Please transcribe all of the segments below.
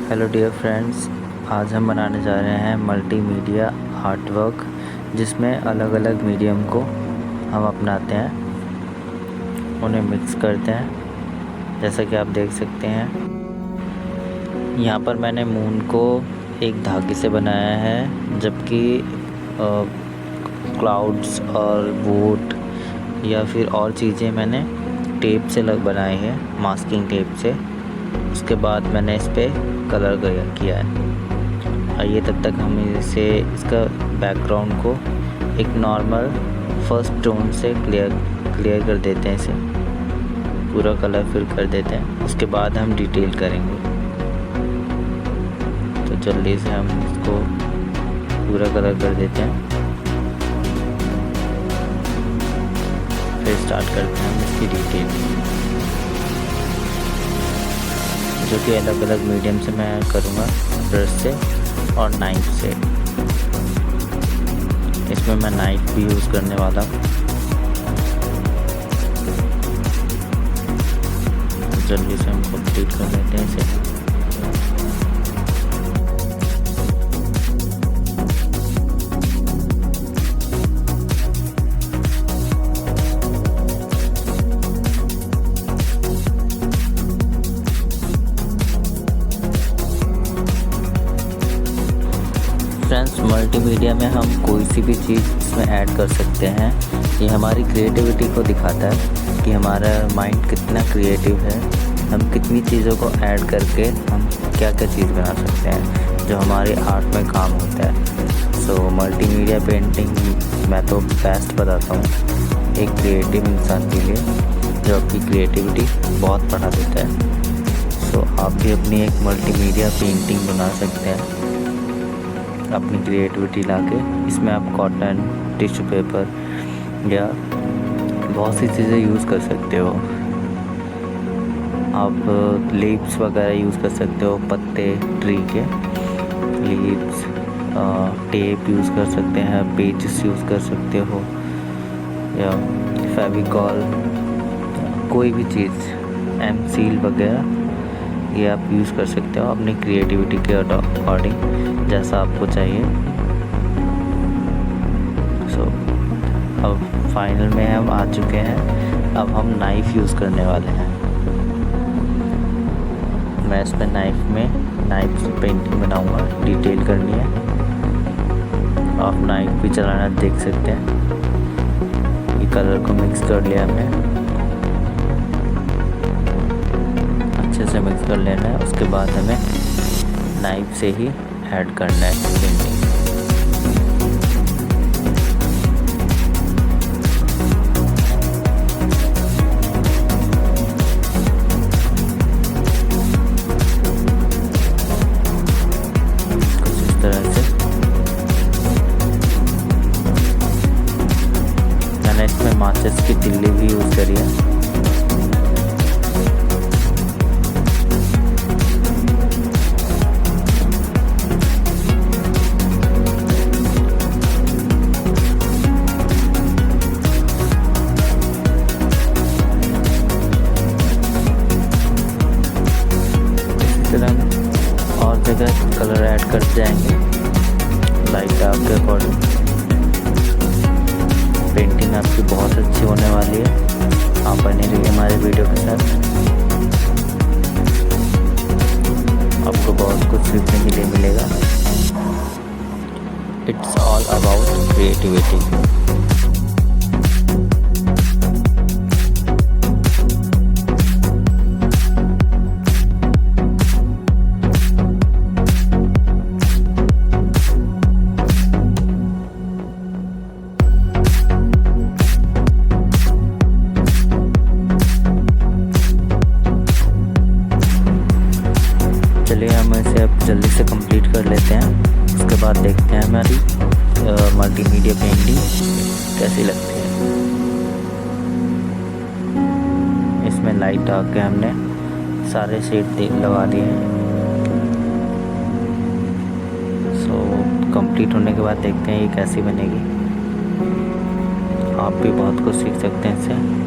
Hello dear friends, आज हम बनाने जा रहे हैं मल्टीमीडिया आर्ट वर्क, जिसमें अलग अलग मीडियम को हम अपनाते हैं, उन्हें मिक्स करते हैं। जैसा कि आप देख सकते हैं, यहाँ पर मैंने मून को एक धागे से बनाया है, जबकि क्लाउड्स और बोट या फिर और चीज़ें मैंने टेप से बनाई है, मास्किंग टेप से। उसके बाद मैंने इस पर कलर किया है। आइए तब तक हम इसका बैकग्राउंड को एक नॉर्मल फर्स्ट टोन से क्लियर कर देते हैं, इसे पूरा कलर फिल कर देते हैं। उसके बाद हम डिटेल करेंगे, तो जल्दी से हम इसको पूरा कलर कर देते हैं, फिर स्टार्ट करते हैं हम इसकी डिटेल, जो कि अलग अलग मीडियम से मैं करूँगा, ब्रश से और नाइफ से। इसमें मैं नाइफ भी यूज़ करने वाला हूँ। जल्दी से हम कंप्लीट कर लेते हैं इसे। फ्रेंड्स, मल्टीमीडिया में हम कोई सी भी चीज़ इसमें ऐड कर सकते हैं। ये हमारी क्रिएटिविटी को दिखाता है कि हमारा माइंड कितना क्रिएटिव है, हम कितनी चीज़ों को ऐड करके हम क्या क्या चीज़ बना सकते हैं जो हमारे आर्ट में काम होता है। सो मल्टीमीडिया पेंटिंग मैं तो बेस्ट बताता हूँ एक क्रिएटिव इंसान के लिए, जो आपकी क्रिएटिविटी बहुत बढ़ा देता है। सो आप भी अपनी एक मल्टीमीडिया पेंटिंग बना सकते हैं अपनी क्रिएटिविटी लाके। इसमें आप कॉटन, टिश्यू पेपर या बहुत सी चीज़ें यूज़ कर सकते हो। आप लीव्स वगैरह यूज़ कर सकते हो, पत्ते ट्री के लीव्स, टेप यूज़ कर सकते हैं, पेजेस यूज़ कर सकते हो, या फेविकॉल, कोई भी चीज़, एम सील वगैरह, ये आप यूज़ कर सकते हो अपनी क्रिएटिविटी के अकॉर्डिंग, जैसा आपको चाहिए। सो अब फाइनल में हम आ चुके हैं। अब हम नाइफ़ यूज़ करने वाले हैं। मैं इस पर नाइफ से पेंटिंग बनाऊंगा, डिटेल करनी है। आप नाइफ भी चलाना देख सकते हैं। ये कलर को मिक्स कर लिया हमने, अच्छे से मिक्स कर लेना है। उसके बाद हमें नाइफ से ही ऐड करना है पेंटिंग। कुछ इस तरह से मैंने इसमें माचिस की तिल्ली भी यूज़ करी है। और जगह कलर ऐड करते जाएंगे लाइट आपके अकॉर्डिंग। पेंटिंग आपकी बहुत अच्छी होने वाली है। आप बने रहिए हमारे वीडियो के साथ, आपको बहुत कुछ सीखने के लिए मिलेगा। It's all about creativity. चलिए हम इसे अब जल्दी से कंप्लीट कर लेते हैं। उसके बाद देखते हैं हमारी मल्टीमीडिया पेंटिंग कैसी लगती है। इसमें लाइट आके हमने सारे शेड लगा दिए हैं। सो कंप्लीट होने के बाद देखते हैं ये कैसी बनेगी। आप भी बहुत कुछ सीख सकते हैं इससे।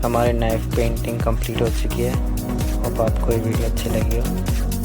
हमारी नाइफ पेंटिंग कंप्लीट हो चुकी है। होप आपको ये वीडियो अच्छी लगी हो।